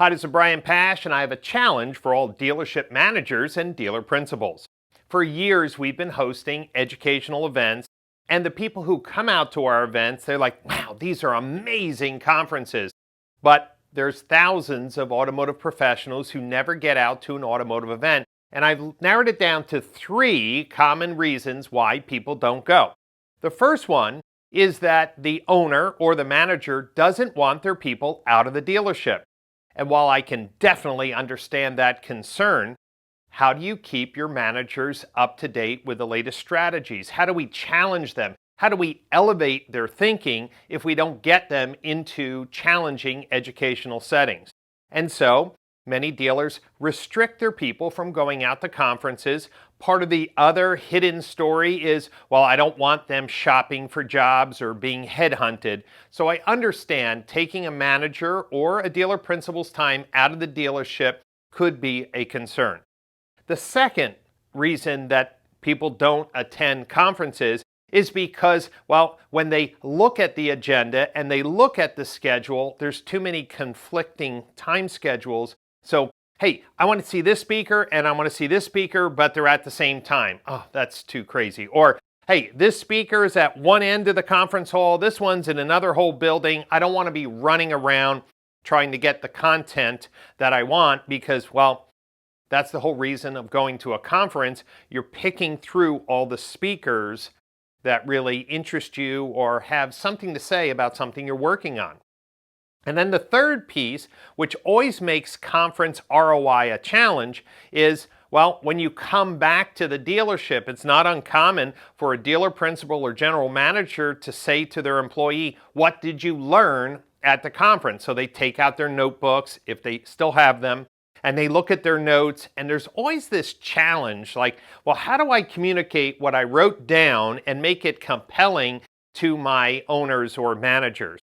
Hi, this is Brian Pash, and I have a challenge for all dealership managers and dealer principals. For years, we've been hosting educational events, and the people who come out to our events, they're like, wow, these are amazing conferences. But there's thousands of automotive professionals who never get out to an automotive event, and I've narrowed it down to 3 common reasons why people don't go. The first one is that the owner or the manager doesn't want their people out of the dealership. And while I can definitely understand that concern, how do you keep your managers up to date with the latest strategies? How do we challenge them? How do we elevate their thinking if we don't get them into challenging educational settings? And so, many dealers restrict their people from going out to conferences. Part of the other hidden story is, well, I don't want them shopping for jobs or being headhunted. So I understand taking a manager or a dealer principal's time out of the dealership could be a concern. The second reason that people don't attend conferences is because, well, when they look at the agenda and they look at the schedule, there's too many conflicting time schedules. So, hey, I want to see this speaker and I want to see this speaker, but they're at the same time. Oh, that's too crazy. Or, hey, this speaker is at one end of the conference hall, this one's in another whole building. I don't want to be running around trying to get the content that I want because, well, that's the whole reason of going to a conference. You're picking through all the speakers that really interest you or have something to say about something you're working on. And then the third piece, which always makes conference ROI a challenge, is, well, when you come back to the dealership, it's not uncommon for a dealer principal or general manager to say to their employee, what did you learn at the conference? So they take out their notebooks, if they still have them, and they look at their notes, and there's always this challenge, like, well, how do I communicate what I wrote down and make it compelling to my owners or managers?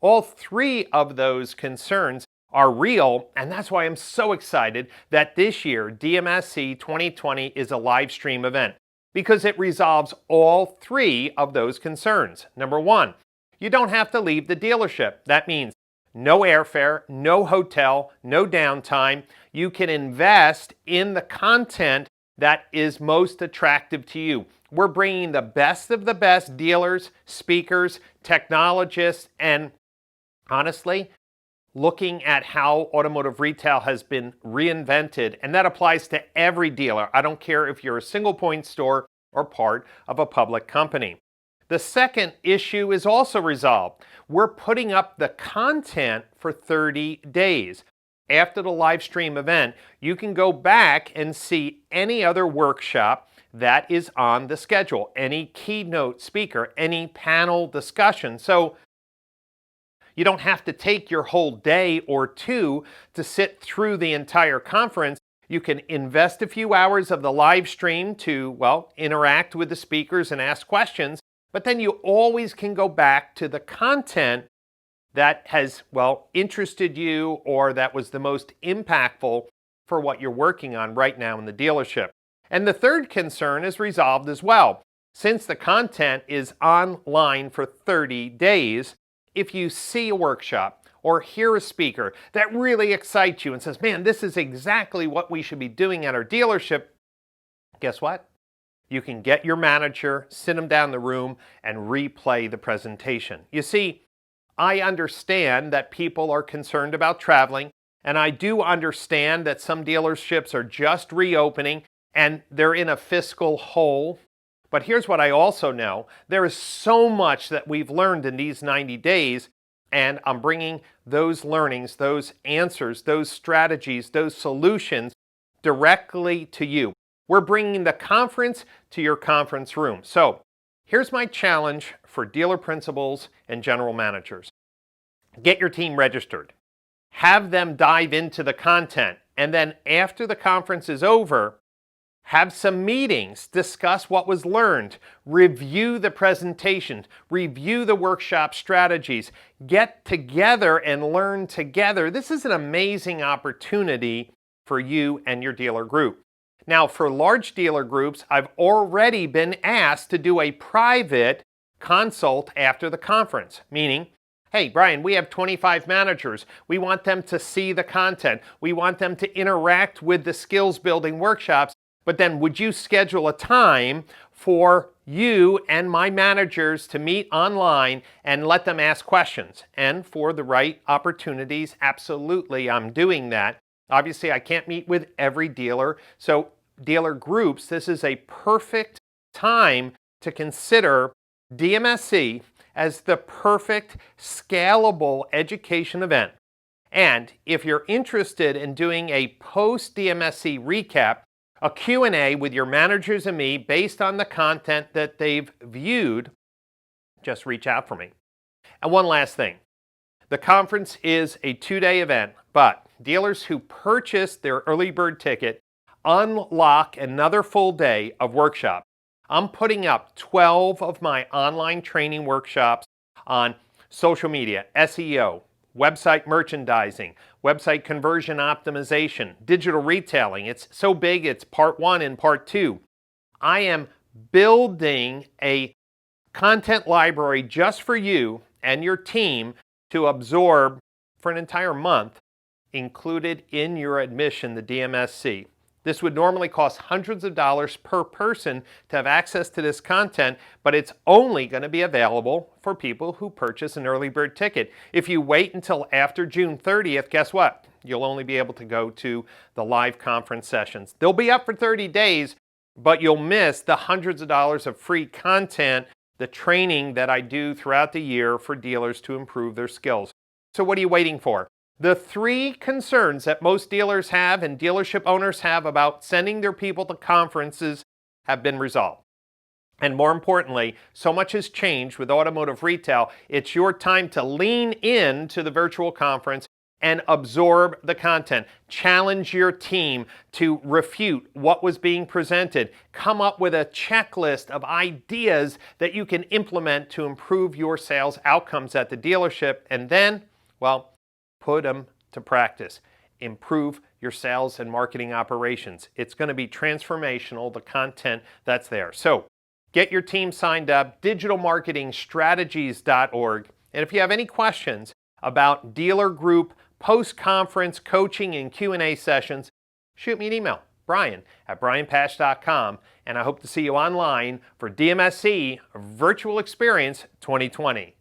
All 3 of those concerns are real, and that's why I'm so excited that this year, DMSC 2020 is a live stream event, because it resolves all 3 of those concerns. Number 1, you don't have to leave the dealership. That means no airfare, no hotel, no downtime. You can invest in the content that is most attractive to you. We're bringing the best of the best dealers, speakers, technologists, and honestly, looking at how automotive retail has been reinvented, and that applies to every dealer. I don't care if you're a single point store or part of a public company. The second issue is also resolved. We're putting up the content for 30 days. After the live stream event, you can go back and see any other workshop that is on the schedule, any keynote speaker, any panel discussion. So you don't have to take your whole day or 2 to sit through the entire conference. You can invest a few hours of the live stream to, well, interact with the speakers and ask questions, but then you always can go back to the content that has, well, interested you or that was the most impactful for what you're working on right now in the dealership. And the third concern is resolved as well. Since the content is online for 30 days, if you see a workshop or hear a speaker that really excites you and says, man, this is exactly what we should be doing at our dealership, guess what? You can get your manager, sit them down in the room, and replay the presentation. You see, I understand that people are concerned about traveling, and I do understand that some dealerships are just reopening and they're in a fiscal hole. But here's what I also know. There is so much that we've learned in these 90 days, and I'm bringing those learnings, those answers, those strategies, those solutions directly to you. We're bringing the conference to your conference room. So here's my challenge for dealer principals and general managers. Get your team registered. Have them dive into the content. And then after the conference is over, have some meetings, discuss what was learned, review the presentation, review the workshop strategies, get together and learn together. This is an amazing opportunity for you and your dealer group. Now, for large dealer groups, I've already been asked to do a private consult after the conference, meaning Hey, Brian, we have 25 managers. We want them to see the content. We want them to interact with the skills building workshops. But then would you schedule a time for you and my managers to meet online and let them ask questions? And for the right opportunities, absolutely, I'm doing that. Obviously, I can't meet with every dealer. So dealer groups, this is a perfect time to consider DMSC as the perfect scalable education event. And if you're interested in doing a post-DMSC recap, a Q&A with your managers and me based on the content that they've viewed, just reach out for me. And one last thing. The conference is a 2-day event, but dealers who purchase their early bird ticket unlock another full day of workshop. I'm putting up 12 of my online training workshops on social media, SEO, website merchandising, website conversion optimization, digital retailing. It's so big, it's part 1 and part 2. I am building a content library just for you and your team to absorb for an entire month, included in your admission, the DMSC. This would normally cost hundreds of dollars per person to have access to this content, but it's only going to be available for people who purchase an early bird ticket. If you wait until after June 30th, guess what? You'll only be able to go to the live conference sessions. They'll be up for 30 days, but you'll miss the hundreds of dollars of free content, the training that I do throughout the year for dealers to improve their skills. So what are you waiting for? The 3 concerns that most dealers have and dealership owners have about sending their people to conferences have been resolved. And more importantly, so much has changed with automotive retail. It's your time to lean into the virtual conference and absorb the content. Challenge your team to refute what was being presented. Come up with a checklist of ideas that you can implement to improve your sales outcomes at the dealership. And then, well, put them to practice. Improve your sales and marketing operations. It's going to be transformational, the content that's there. So get your team signed up, digitalmarketingstrategies.org. And if you have any questions about dealer group, post-conference coaching and Q&A sessions, shoot me an email, brian@brianpash.com, and I hope to see you online for DMSC Virtual Experience 2020.